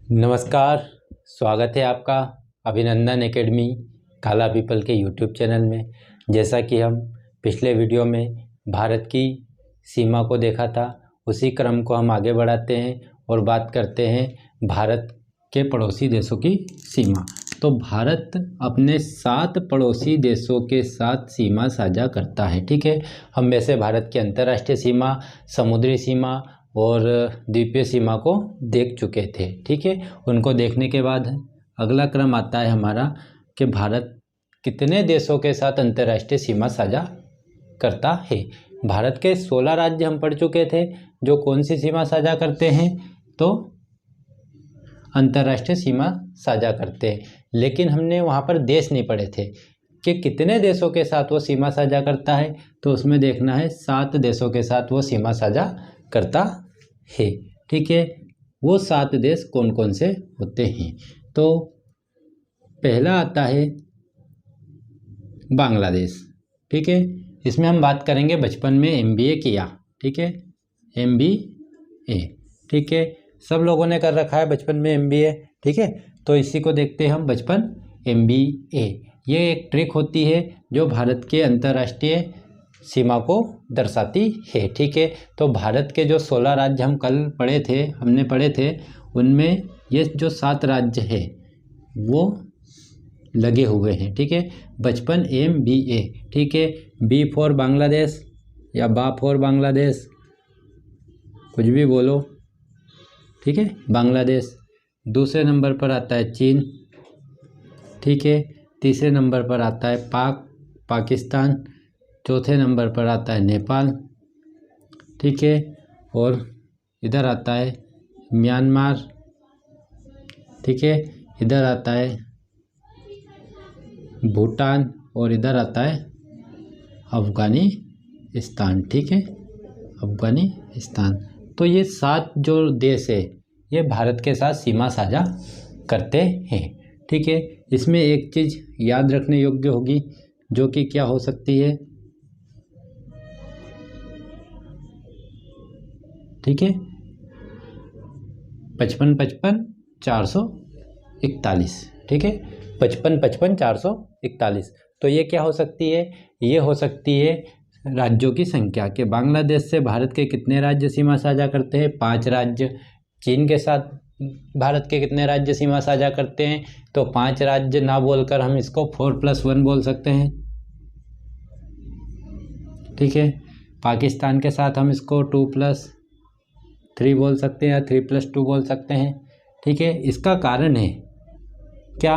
नमस्कार। स्वागत है आपका अभिनंदन एकेडमी काला पीपल के यूट्यूब चैनल में। जैसा कि हम पिछले वीडियो में भारत की सीमा को देखा था, उसी क्रम को हम आगे बढ़ाते हैं और बात करते हैं भारत के पड़ोसी देशों की सीमा। तो भारत अपने 7 पड़ोसी देशों के साथ सीमा साझा करता है। ठीक है, हम वैसे भारत की अंतर्राष्ट्रीय सीमा, समुद्री सीमा और द्वीपीय सीमा को देख चुके थे। ठीक है, उनको देखने के बाद अगला क्रम आता है हमारा कि भारत कितने देशों के साथ अंतर्राष्ट्रीय सीमा साझा करता है। भारत के 16 राज्य हम पढ़ चुके थे जो कौन सी सीमा साझा करते हैं, तो अंतर्राष्ट्रीय सीमा साझा करते हैं। लेकिन हमने वहाँ पर देश नहीं पढ़े थे कि कितने देशों के साथ वो सीमा साझा करता है, तो उसमें देखना है 7 देशों के साथ वो सीमा साझा करता है। ठीक है, वो 7 देश कौन कौन से होते हैं, तो पहला आता है बांग्लादेश। ठीक है, इसमें हम बात करेंगे, बचपन में MBA किया। ठीक है, MBA। ठीक है, सब लोगों ने कर रखा है बचपन में MBA। ठीक है, तो इसी को देखते हैं हम, बचपन MBA। ये एक ट्रिक होती है जो भारत के अंतर्राष्ट्रीय सीमा को दर्शाती है। ठीक है, तो भारत के जो 16 राज्य हम कल हमने पढ़े थे, उनमें ये जो 7 राज्य है वो लगे हुए हैं। ठीक है, बचपन MBA। ठीक है, B फॉर बांग्लादेश या बा फॉर बांग्लादेश, कुछ भी बोलो। ठीक है, बांग्लादेश। दूसरे नंबर पर आता है चीन। ठीक है, तीसरे नंबर पर आता है पाकिस्तान। चौथे नंबर पर आता है नेपाल। ठीक है, और इधर आता है म्यांमार। ठीक है, इधर आता है भूटान और इधर आता है अफगानिस्तान। ठीक है, अफगानिस्तान। तो ये 7 जो देश है ये भारत के साथ सीमा साझा करते हैं। ठीक है, इसमें एक चीज़ याद रखने योग्य होगी, जो कि क्या हो सकती है। ठीक है, 55-55 441। ठीक है, 55-55 441। तो ये क्या हो सकती है, ये हो सकती है राज्यों की संख्या के। बांग्लादेश से भारत के कितने राज्य सीमा साझा करते हैं, 5 राज्य। चीन के साथ भारत के कितने राज्य सीमा साझा करते हैं, तो 5 राज्य ना बोलकर हम इसको 4+1 बोल सकते हैं। ठीक है, पाकिस्तान के साथ हम इसको 2+3 बोल सकते हैं या 3+2 बोल सकते हैं। ठीक है, इसका कारण है क्या,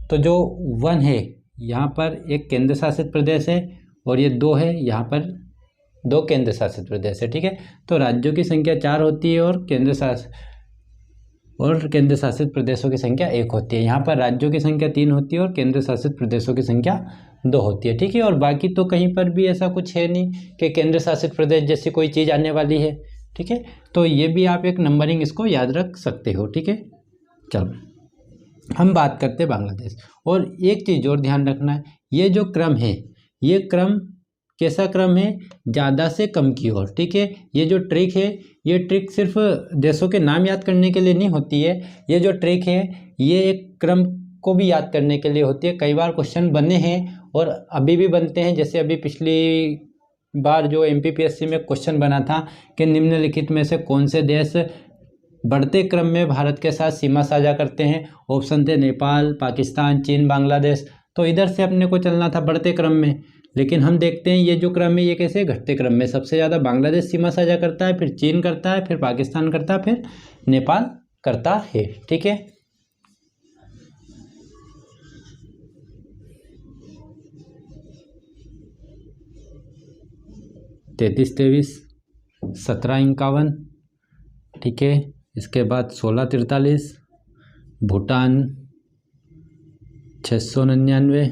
तो जो 1 है यहाँ पर एक केंद्र शासित प्रदेश है और ये 2 है, यहाँ पर 2 केंद्र शासित प्रदेश है। ठीक है, तो राज्यों की संख्या 4 होती है और केंद्र शासित प्रदेशों की संख्या 1 होती है। यहाँ पर राज्यों की संख्या 3 होती है और केंद्र शासित प्रदेशों की संख्या 2 होती है। ठीक है, और बाकी तो कहीं पर भी ऐसा कुछ है नहीं कि केंद्र शासित प्रदेश जैसी कोई चीज़ आने वाली है। ठीक है, तो ये भी आप एक नंबरिंग इसको याद रख सकते हो। ठीक है, चलो हम बात करते हैं बांग्लादेश। और एक चीज़ और ध्यान रखना है, ये जो क्रम है, ये क्रम कैसा क्रम है, ज़्यादा से कम की ओर। ठीक है, ये जो ट्रिक है, ये ट्रिक सिर्फ देशों के नाम याद करने के लिए नहीं होती है। ये जो ट्रिक है ये एक क्रम को भी याद करने के लिए होती है। कई बार क्वेश्चन बने हैं और अभी भी बनते हैं। जैसे अभी पिछली बार जो MPPSC में क्वेश्चन बना था कि निम्नलिखित में से कौन से देश बढ़ते क्रम में भारत के साथ सीमा साझा करते हैं। ऑप्शन थे नेपाल, पाकिस्तान, चीन, बांग्लादेश। तो इधर से अपने को चलना था बढ़ते क्रम में, लेकिन हम देखते हैं ये जो क्रम है ये कैसे घटते क्रम में। सबसे ज़्यादा बांग्लादेश सीमा साझा करता है, फिर चीन करता है, फिर पाकिस्तान करता है, फिर नेपाल करता है। ठीक है, तैंतीस 1751। ठीक है, इसके बाद 1643, भूटान 699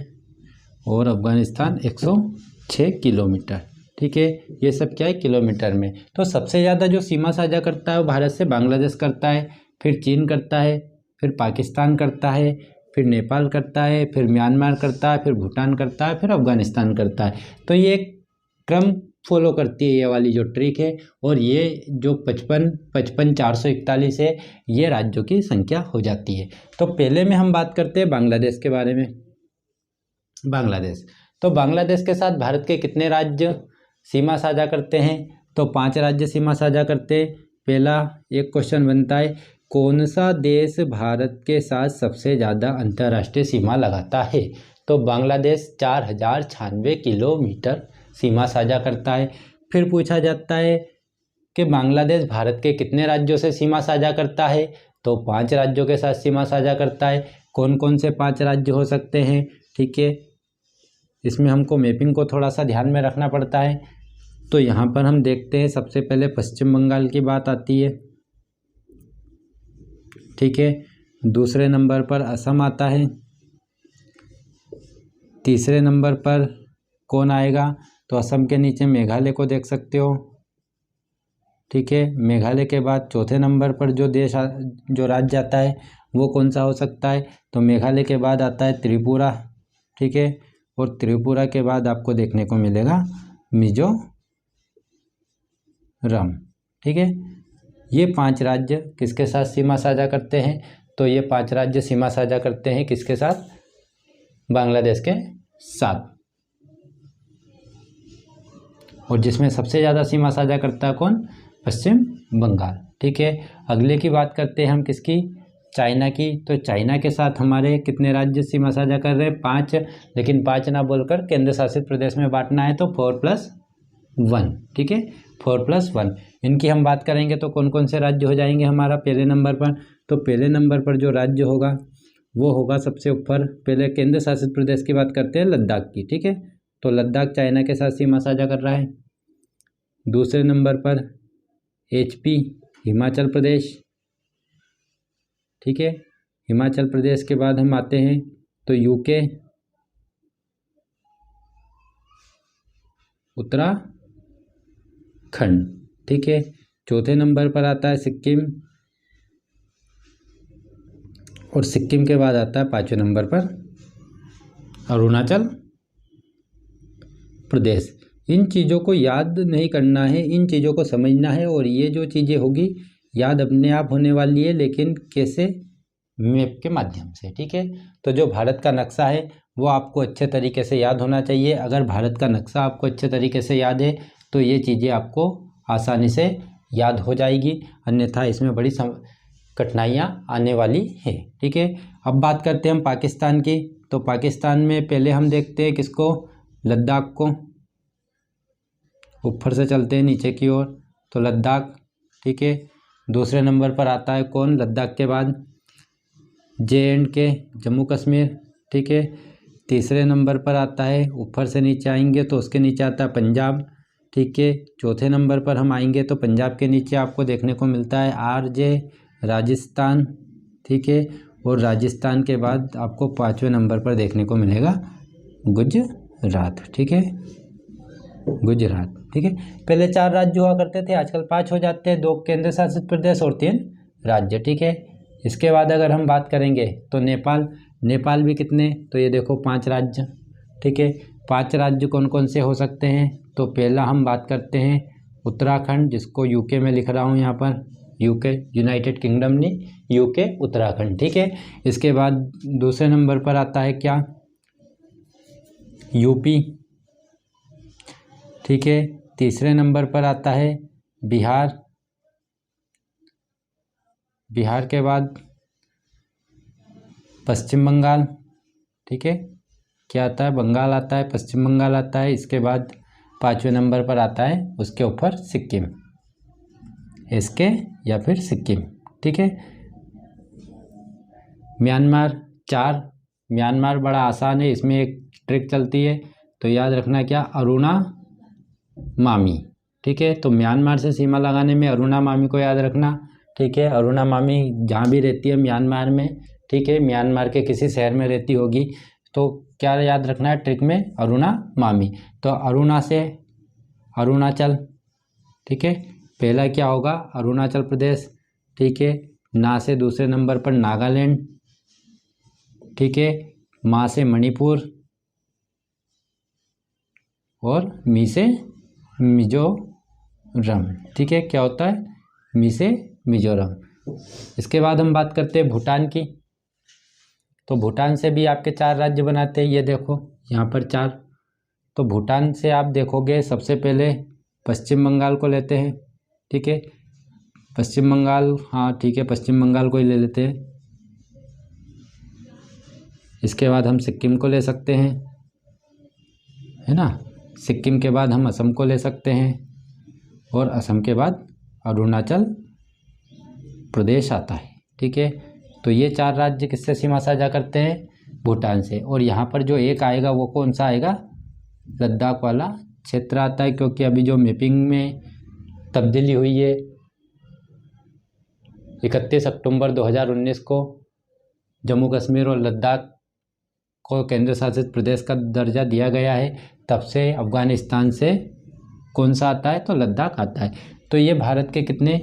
और अफगानिस्तान 106 किलोमीटर। ठीक है, ये सब क्या है, किलोमीटर में। तो सबसे ज़्यादा जो सीमा साझा करता है वो भारत से बांग्लादेश करता है, फिर चीन करता है, फिर पाकिस्तान करता है, फिर नेपाल करता है, फिर म्यांमार करता है, फिर भूटान करता है, फिर अफगानिस्तान करता है। तो ये क्रम फॉलो करती है ये वाली जो ट्रिक है, और ये जो 55,441 है ये राज्यों की संख्या हो जाती है। तो पहले में हम बात करते हैं बांग्लादेश के बारे में। बांग्लादेश, तो बांग्लादेश के साथ भारत के कितने राज्य सीमा साझा करते हैं? तो 5 राज्य सीमा साझा करते हैं। पहला एक क्वेश्चन बनता है, कौन सा देश भारत के साथ सबसे ज़्यादा अंतर्राष्ट्रीय सीमा लगाता है? तो बांग्लादेश 4096 किलोमीटर सीमा साझा करता है। फिर पूछा जाता है कि बांग्लादेश भारत के कितने राज्यों से सीमा साझा करता है? तो 5 राज्यों के साथ सीमा साझा करता है। कौन कौन से 5 राज्य हो सकते हैं? ठीक है, इसमें हमको मैपिंग को थोड़ा सा ध्यान में रखना पड़ता है। तो यहाँ पर हम देखते हैं, सबसे पहले पश्चिम बंगाल की बात आती है। ठीक है, दूसरे नंबर पर असम आता है। तीसरे नंबर पर कौन आएगा? तो असम के नीचे मेघालय को देख सकते हो। ठीक है, मेघालय के बाद चौथे नंबर पर जो राज्य आता है वो कौन सा हो सकता है? तो मेघालय के बाद आता है त्रिपुरा। ठीक है, और त्रिपुरा के बाद आपको देखने को मिलेगा मिजोरम। ठीक है, ये 5 राज्य किसके साथ सीमा साझा करते हैं? तो ये 5 राज्य सीमा साझा करते हैं किसके साथ? बांग्लादेश के साथ। और जिसमें सबसे ज़्यादा सीमा साझा करता है कौन? पश्चिम बंगाल। ठीक है, अगले की बात करते हैं हम किसकी? चाइना की। तो चाइना के साथ हमारे कितने राज्य सीमा साझा कर रहे हैं? 5, लेकिन 5 ना बोलकर केंद्र शासित प्रदेश में बांटना है, तो 4+1। ठीक है, 4+1 इनकी हम बात करेंगे तो कौन कौन से राज्य हो जाएंगे हमारा पहले नंबर पर? तो पहले नंबर पर जो राज्य होगा वो होगा सबसे ऊपर, पहले केंद्र शासित प्रदेश की बात करते हैं, लद्दाख की। ठीक है, तो लद्दाख चाइना के साथ सीमा साझा कर रहा है। दूसरे नंबर पर HP हिमाचल प्रदेश। ठीक है, हिमाचल प्रदेश के बाद हम आते हैं तो UK उत्तराखंड। ठीक है, चौथे नंबर पर आता है सिक्किम, और सिक्किम के बाद आता है 5वें नंबर पर अरुणाचल प्रदेश। इन चीज़ों को याद नहीं करना है, इन चीज़ों को समझना है, और ये जो चीज़ें होगी याद अपने आप होने वाली है, लेकिन कैसे? मैप के माध्यम से। ठीक है, तो जो भारत का नक्शा है वो आपको अच्छे तरीके से याद होना चाहिए। अगर भारत का नक्शा आपको अच्छे तरीके से याद है तो ये चीज़ें आपको आसानी से याद हो जाएगी, अन्यथा इसमें बड़ी कठिनाइयाँ आने वाली है। ठीक है, अब बात करते हैं हम पाकिस्तान की। तो पाकिस्तान में पहले हम देखते हैं किसको? लद्दाख को। ऊपर से चलते हैं नीचे की ओर, तो लद्दाख। ठीक है, दूसरे नंबर पर आता है कौन? लद्दाख के बाद JNK जम्मू कश्मीर। ठीक है, तीसरे नंबर पर आता है, ऊपर से नीचे आएंगे तो उसके नीचे आता है पंजाब। ठीक है, चौथे नंबर पर हम आएंगे तो पंजाब के नीचे आपको देखने को मिलता है RJ राजस्थान। ठीक है, और राजस्थान के बाद आपको 5वें नंबर पर देखने को मिलेगा गुजरात। ठीक है, गुजरात। ठीक है, पहले 4 राज्य हुआ करते थे, आजकल 5 हो जाते हैं, 2 केंद्र शासित प्रदेश और 3 राज्य। ठीक है, इसके बाद अगर हम बात करेंगे तो नेपाल भी कितने? तो ये देखो 5 राज्य। ठीक है, 5 राज्य कौन कौन से हो सकते हैं? तो पहला हम बात करते हैं उत्तराखंड, जिसको UK में लिख रहा हूँ यहाँ पर, UK यूनाइटेड किंगडम नहीं, UK उत्तराखंड। ठीक है, इसके बाद दूसरे नंबर पर आता है क्या? UP। ठीक है, तीसरे नंबर पर आता है बिहार। बिहार के बाद पश्चिम बंगाल। ठीक है, क्या आता है? बंगाल आता है, पश्चिम बंगाल आता है। इसके बाद 5वें नंबर पर आता है उसके ऊपर सिक्किम, SK या फिर सिक्किम। ठीक है, म्यांमार 4। म्यांमार बड़ा आसान है, इसमें एक ट्रिक चलती है, तो याद रखना क्या? अरुणा मामी। ठीक है, तो म्यांमार से सीमा लगाने में अरुणा मामी को याद रखना। ठीक है, अरुणा मामी जहाँ भी रहती है म्यांमार में, ठीक है, म्यांमार के किसी शहर में रहती होगी, तो क्या याद रखना है ट्रिक में? अरुणा मामी। तो अरुणा से अरुणाचल। ठीक है, पहला क्या होगा? अरुणाचल प्रदेश। ठीक है, ना से दूसरे नंबर पर नागालैंड। ठीक है, मा से मणिपुर, और मी से मिजोरम। ठीक है, क्या होता है? मी से मिजोरम। इसके बाद हम बात करते हैं भूटान की। तो भूटान से भी आपके 4 राज्य बनाते हैं, ये देखो यहाँ पर 4। तो भूटान से आप देखोगे सबसे पहले पश्चिम बंगाल को लेते हैं। ठीक है, पश्चिम बंगाल, हाँ ठीक है, पश्चिम बंगाल को ही ले लेते हैं। इसके बाद हम सिक्किम को ले सकते हैं, है ना। सिक्किम के बाद हम असम को ले सकते हैं, और असम के बाद अरुणाचल प्रदेश आता है। ठीक है, तो ये 4 राज्य किससे सीमा साझा करते हैं? भूटान से। और यहाँ पर जो एक आएगा वो कौन सा आएगा? लद्दाख वाला क्षेत्र आता है, क्योंकि अभी जो मैपिंग में तब्दीली हुई है 31 अक्टूबर 2019 को जम्मू कश्मीर और लद्दाख को केंद्र शासित प्रदेश का दर्जा दिया गया है, तब से अफगानिस्तान से कौन सा आता है? तो लद्दाख आता है। तो ये भारत के कितने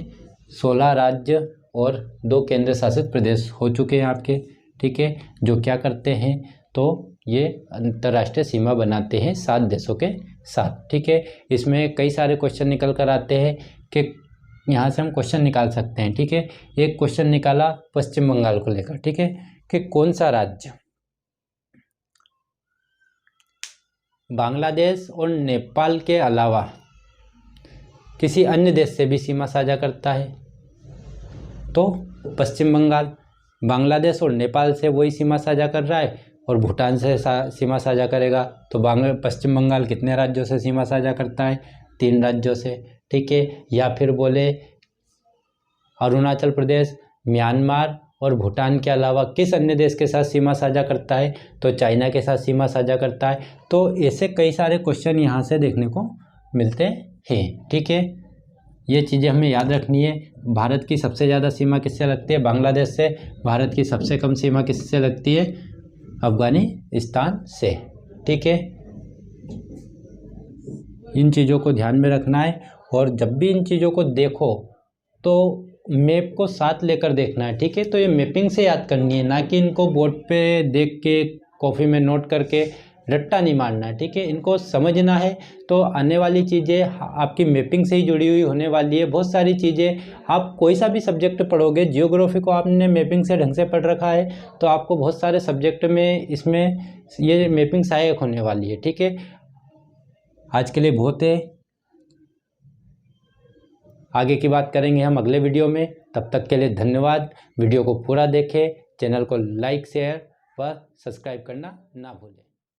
16 राज्य और 2 केंद्र शासित प्रदेश हो चुके हैं आपके। ठीक है, जो क्या करते हैं? तो ये अंतर्राष्ट्रीय सीमा बनाते हैं 7 देशों के साथ। ठीक है, इसमें कई सारे क्वेश्चन निकल कर आते हैं कि यहाँ से हम क्वेश्चन निकाल सकते हैं। ठीक है, एक क्वेश्चन निकाला पश्चिम बंगाल को लेकर। ठीक है, कि कौन सा राज्य बांग्लादेश और नेपाल के अलावा किसी अन्य देश से भी सीमा साझा करता है? तो पश्चिम बंगाल। बांग्लादेश और नेपाल से वही सीमा साझा कर रहा है, और भूटान से सीमा साझा करेगा। तो पश्चिम बंगाल कितने राज्यों से सीमा साझा करता है? 3 राज्यों से। ठीक है, या फिर बोले अरुणाचल प्रदेश, म्यांमार और भूटान के अलावा किस अन्य देश के साथ सीमा साझा करता है? तो चाइना के साथ सीमा साझा करता है। तो ऐसे कई सारे क्वेश्चन यहाँ से देखने को मिलते हैं। ठीक है, ये चीज़ें हमें याद रखनी है। भारत की सबसे ज़्यादा सीमा किससे लगती है? बांग्लादेश से। भारत की सबसे कम सीमा किससे लगती है? अफगानिस्तान से। ठीक है, इन चीज़ों को ध्यान में रखना है, और जब भी इन चीज़ों को देखो तो मैप को साथ लेकर देखना है। ठीक है, तो ये मैपिंग से याद करनी है, ना कि इनको बोर्ड पे देख के कॉपी में नोट करके रट्टा नहीं मारना है। ठीक है, इनको समझना है। तो आने वाली चीज़ें आपकी मैपिंग से ही जुड़ी हुई होने वाली है। बहुत सारी चीज़ें, आप कोई सा भी सब्जेक्ट पढ़ोगे, जियोग्राफी को आपने मैपिंग से ढंग से पढ़ रखा है तो आपको बहुत सारे सब्जेक्ट में इसमें ये मैपिंग सहायक होने वाली है। ठीक है, आज के लिए बहुत है, आगे की बात करेंगे हम अगले वीडियो में। तब तक के लिए धन्यवाद। वीडियो को पूरा देखें, चैनल को लाइक, शेयर व सब्सक्राइब करना ना भूलें।